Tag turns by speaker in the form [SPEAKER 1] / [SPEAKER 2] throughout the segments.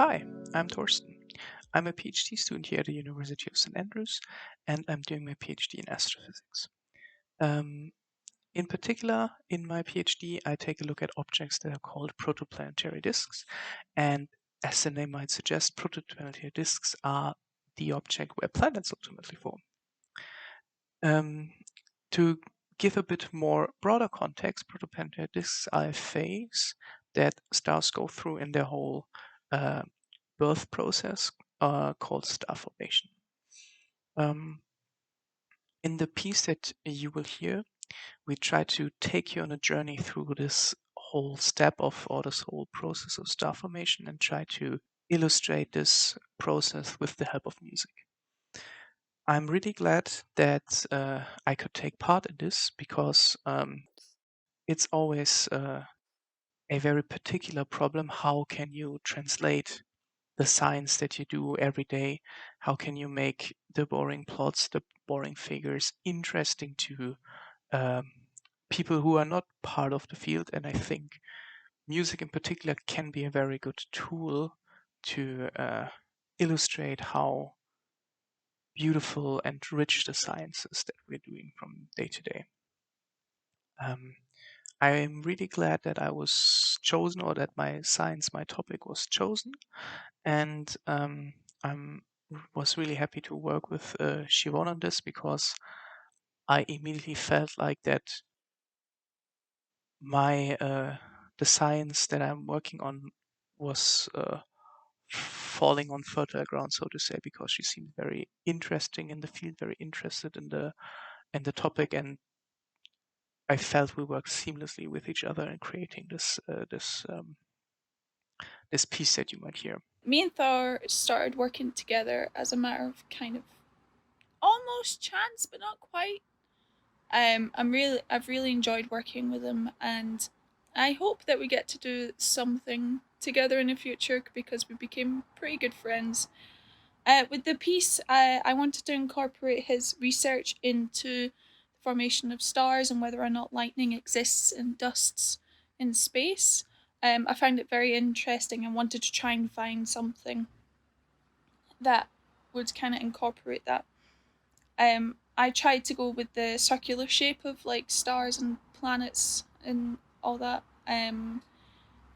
[SPEAKER 1] Hi, I'm Torsten. I'm a PhD student here at the University of St. Andrews, and I'm doing my PhD in astrophysics. Um, in particular, in my PhD, I take a look at objects that are called protoplanetary disks, and as the name might suggest, protoplanetary disks are the object where planets ultimately form. To give a bit more broader context, protoplanetary disks are a phase that stars go through in their whole uh, birth process called star formation. Um, in the piece that you will hear, we try to take you on a journey through this whole step of or this whole process of star formation and try to illustrate this process with the help of music. I'm really glad that I could take part in this because it's always a very particular problem. How can you translate the science that you do every day? How can you make the boring plots, the boring figures interesting to um, people who are not part of the field? And I think music in particular can be a very good tool to illustrate how beautiful and rich the science is that we're doing from day to day. I am really glad that I was chosen or that my topic was chosen. And I was really happy to work with Siobhan on this because I immediately felt like that my the science that I'm working on was falling on fertile ground, so to say, because she seemed very interesting in the field, very interested in the topic, and I felt we worked seamlessly with each other in creating this piece that you might hear.
[SPEAKER 2] Me and Thor started working together as a matter of kind of almost chance, but not quite. I've really enjoyed working with him, and I hope that we get to do something together in the future because we became pretty good friends. With the piece, I wanted to incorporate his research into the formation of stars and whether or not lightning exists in dusts in space. I found it very interesting and wanted to try and find something that would kind of incorporate that. I tried to go with the circular shape of like stars and planets and all that. And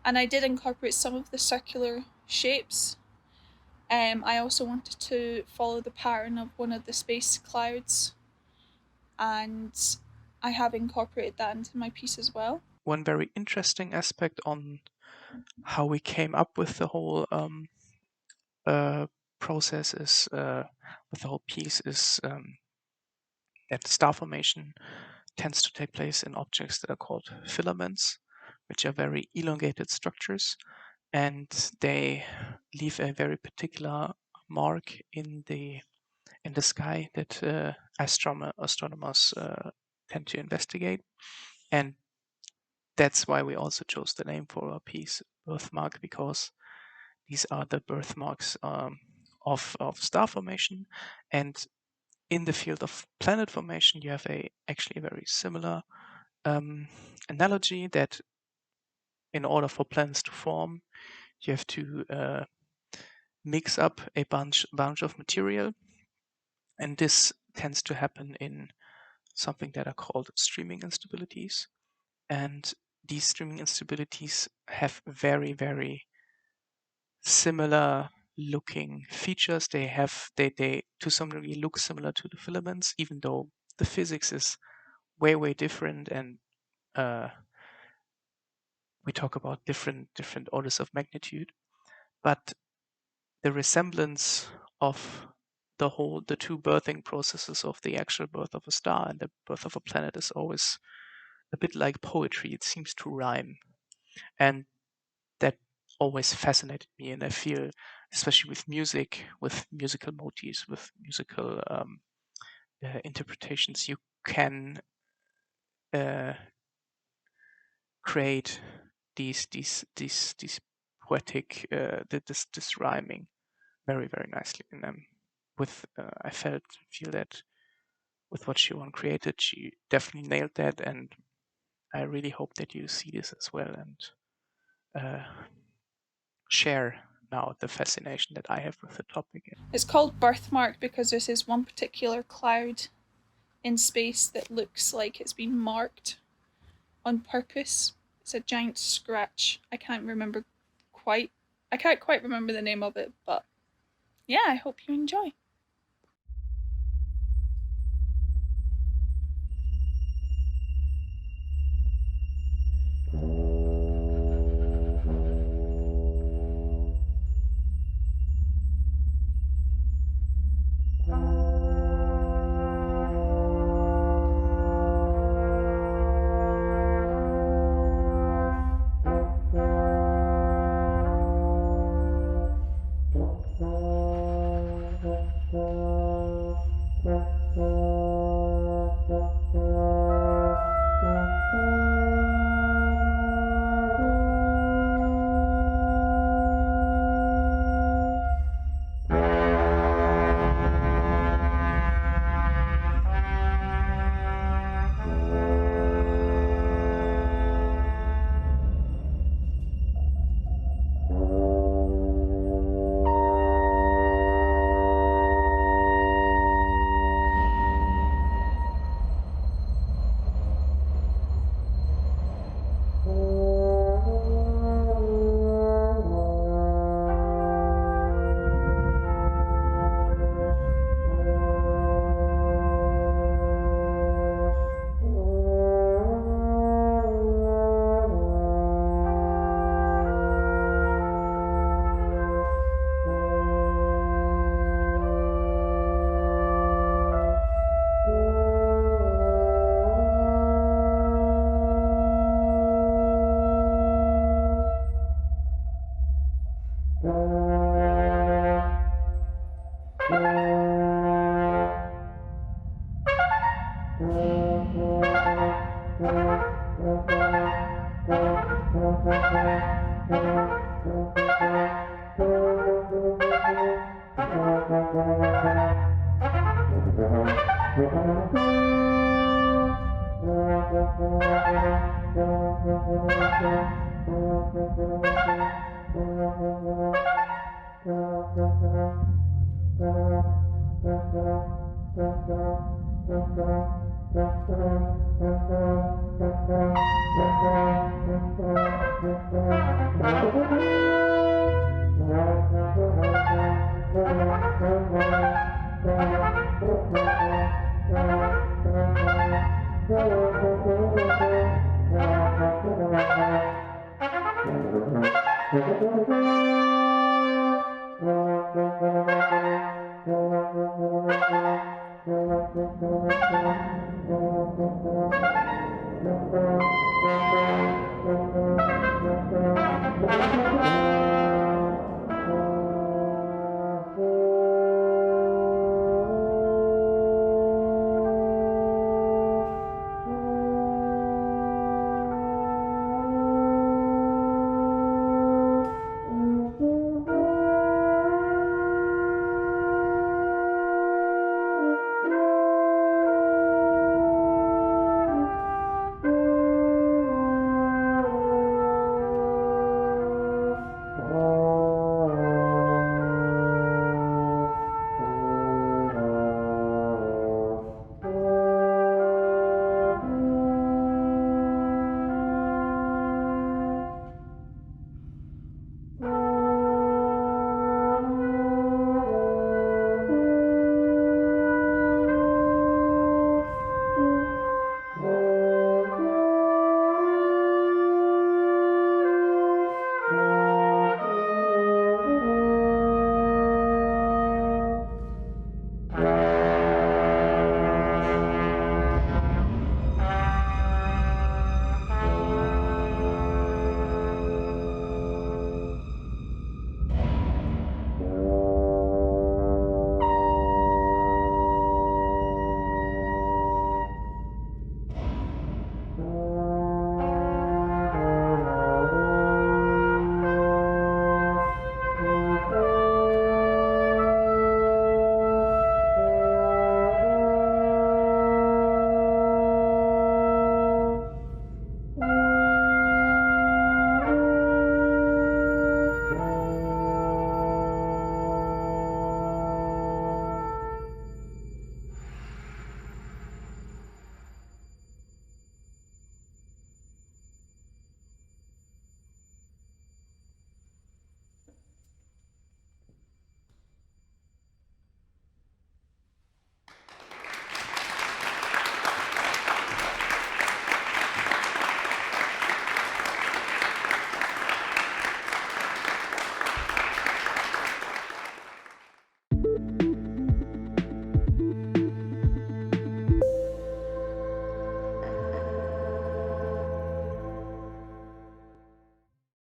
[SPEAKER 2] I did incorporate some of the circular shapes. I also wanted to follow the pattern of one of the space clouds, and I have incorporated that into my piece as well.
[SPEAKER 1] One very interesting aspect on how we came up with the whole uh, process is with the whole piece is that star formation tends to take place in objects that are called filaments, which are very elongated structures, and they leave a very particular mark in the sky that astronomers tend to investigate. And that's why we also chose the name for our piece, Birthmark, because these are the birthmarks of star formation. And in the field of planet formation, you have actually a very similar analogy that in order for planets to form, you have to mix up a bunch of material, and this tends to happen in something that are called streaming instabilities. And these streaming instabilities have very similar looking features. They to some degree look similar to the filaments, even though the physics is way different, and uh, we talk about different orders of magnitude. But the resemblance of the two birthing processes of the actual birth of a star and the birth of a planet is always a bit like poetry. It seems to rhyme, and that always fascinated me. And I feel, especially with music, with musical motifs, with musical interpretations, you can uh, create these poetic this rhyming very nicely. And with I feel that with what Siobhan created, she definitely nailed that, and I really hope that you see this as well and uh, share now the fascination that I have with the topic.
[SPEAKER 2] It's called Birthmark because there's this one particular cloud in space that looks like it's been marked on purpose. It's a giant scratch. Quite I can't quite remember the name of it, but yeah, I hope you enjoy.